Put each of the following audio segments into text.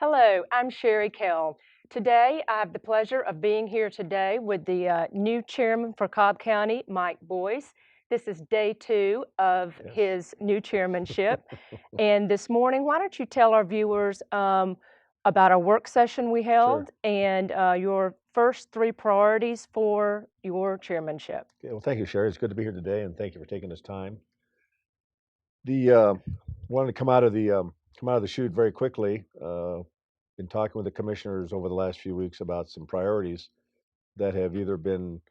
Hello, I'm Sherry Kell. Today, I have the pleasure of being here today with the new chairman for Cobb County, Mike Boyce. This is day 2 of Yes. his new chairmanship. And this morning, why don't you tell our viewers about our work session we Sure. held and your first 3 priorities for your chairmanship? Okay, well, thank you, Sherry. It's good to be here today, and thank you for taking this time. The wanted to come out of the chute very quickly. Been talking with the commissioners over the last few weeks about some priorities that have either been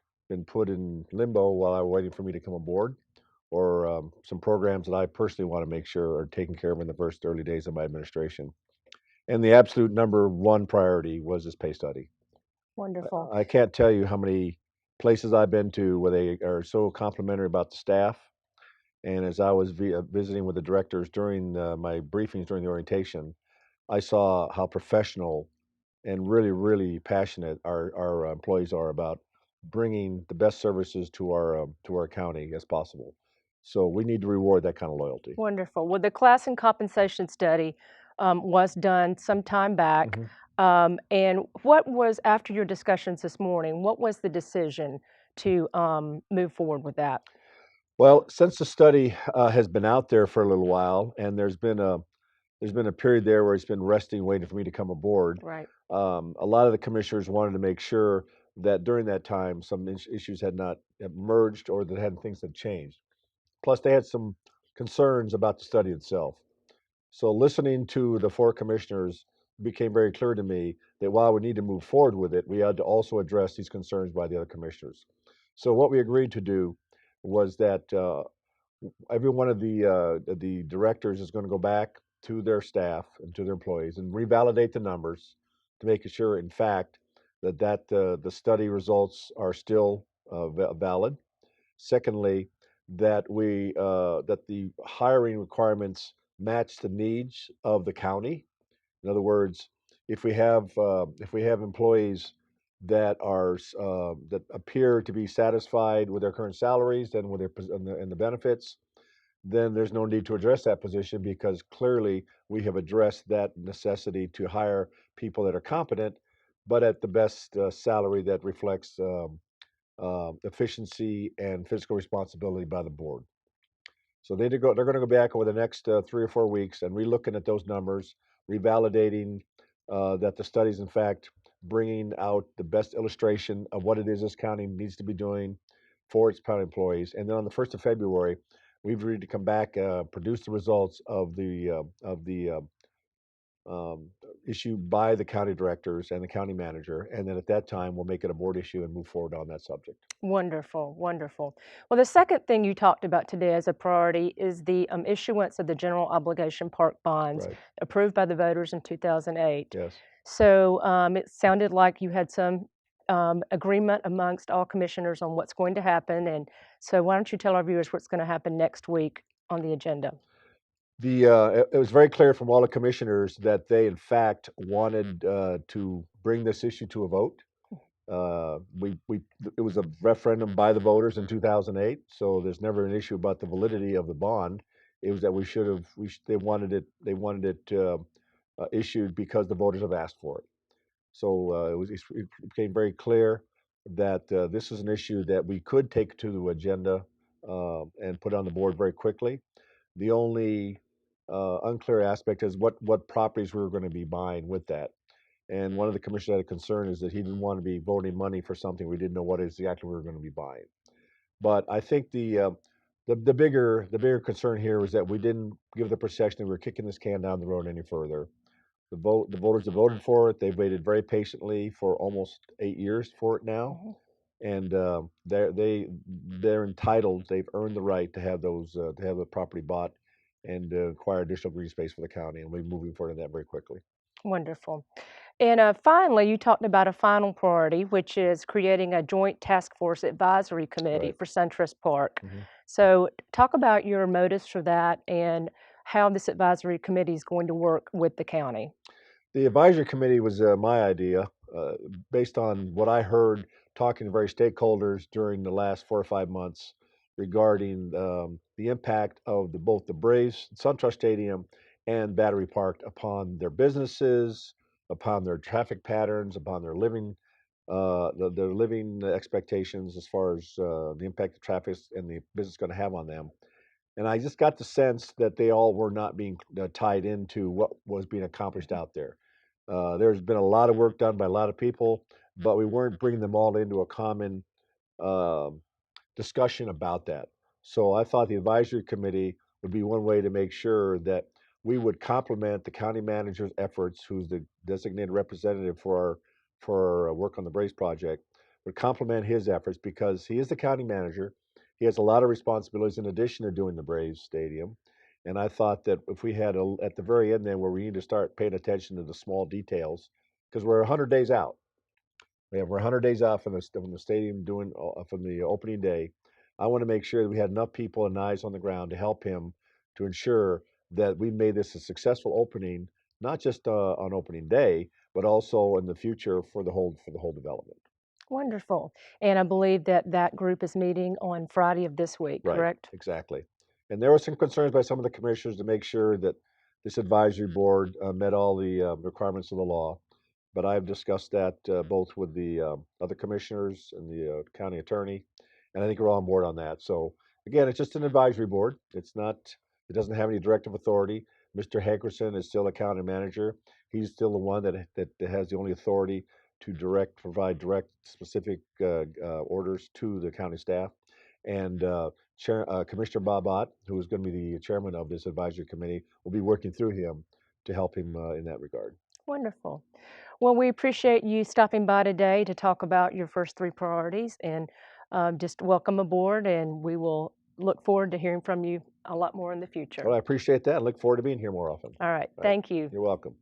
put in limbo while I was waiting for me to come aboard, or some programs that I personally want to make sure are taken care of in the first early days of my administration. And the absolute number one priority was this pay study. Wonderful. I can't tell you how many places I've been to where they are so complimentary about the staff. And as I was visiting with the directors during my briefings during the orientation, I saw how professional and really, really passionate our employees are about bringing the best services to our county as possible. So we need to reward that kind of loyalty. Wonderful. Well, the class and compensation study was done some time back. hmm And what was, after your discussions this morning, what was the decision to move forward with that? Well, since the study has been out there for a little while, and there's been a period there where it's been resting, waiting for me to come aboard. Right. A lot of the commissioners wanted to make sure that during that time, some issues had not emerged or that had things had changed. Plus, they had some concerns about the study itself. So, listening to the 4 commissioners became very clear to me that while we need to move forward with it, we had to also address these concerns by the other commissioners. So, what we agreed to do was that every one of the directors is going to go back to their staff and to their employees and revalidate the numbers to make sure, in fact, that the study results are still valid. Secondly, that the hiring requirements match the needs of the county. In other words, if we have employees that appear to be satisfied with their current salaries and with and the benefits, then there's no need to address that position because clearly we have addressed that necessity to hire people that are competent, but at the best salary that reflects efficiency and fiscal responsibility by the board. So they're going to go back over the next 3 or 4 weeks and relooking at those numbers, revalidating that the study is in fact bringing out the best illustration of what it is this county needs to be doing for its county employees. And then on the 1st of February, we've agreed to come back, produce the results of the issue by the county directors and the county manager, and then at that time we'll make it a board issue and move forward on that subject. Wonderful, wonderful. Well, the second thing you talked about today as a priority is the issuance of the general obligation park bonds Right. approved by the voters in 2008. Yes. So it sounded like you had some agreement amongst all commissioners on what's going to happen. And so why don't you tell our viewers what's going to happen next week on the agenda? It was very clear from all the commissioners that they, in fact, wanted to bring this issue to a vote. It was a referendum by the voters in 2008, so there's never an issue about the validity of the bond. It was that they wanted it issued because the voters have asked for it. So it became very clear that this is an issue that we could take to the agenda and put on the board very quickly. The only unclear aspect is what properties we were going to be buying with that. And one of the commissioners had a concern is that he didn't want to be voting money for something we didn't know what exactly we were going to be buying. But I think the bigger concern here was that we didn't give the perception that we were kicking this can down the road any further. The voters have voted for it. They've waited very patiently for almost 8 years for it now, Mhm. and they're entitled. They've earned the right to have to have the property bought and acquire additional green space for the county, and we're moving forward on that very quickly. Wonderful. And finally, you talked about a final priority, which is creating a joint task force advisory committee Right. for SunTrust Park. hmm So, talk about your motives for that and how this advisory committee is going to work with the county. The advisory committee was my idea, uh, based on what I heard talking to various stakeholders during the last 4 or 5 months regarding the impact of both the Braves, SunTrust Stadium, and Battery Park upon their businesses, upon their traffic patterns, upon their living, their living expectations as far as the impact of traffic and the business is going to have on them. And I just got the sense that they all were not being tied into what was being accomplished Mhm. out there. There's been a lot of work done by a lot of people, but we weren't bringing them all into a common um discussion about that. So I thought the advisory committee would be one way to make sure that we would complement the county manager's efforts, who's the designated representative for our work on the Brace project, would complement his efforts because he is the county manager. He has a lot of responsibilities in addition to doing the Braves Stadium. And I thought that if we had at the very end then where we need to start paying attention to the small details, because we're 100 days out, we're 100 days out from the stadium doing from the opening day. I want to make sure that we had enough people and eyes on the ground to help him to ensure that we made this a successful opening, not just on opening day, but also in the future for the whole development. Wonderful. And I believe that that group is meeting on Friday of this week, Right, correct? exactly. And there were some concerns by some of the commissioners to make sure that this advisory board met all the requirements of the law. But I've discussed that both with the other commissioners and the county attorney, and I think we're all on board on that. So again, it's just an advisory board. It's not. It doesn't have any directive authority. Mr. Hankerson is still a county manager. He's still the one that has the only authority to provide direct, specific orders to the county staff. And Commissioner Bob Ott, who is going to be the chairman of this advisory committee, will be working through him to help him in that regard. Wonderful. Well, we appreciate you stopping by today to talk about your first three priorities and just welcome aboard. And we will look forward to hearing from you a lot more in the future. Well, I appreciate that. I look forward to being here more often. All right. All right. Thank you. You're welcome.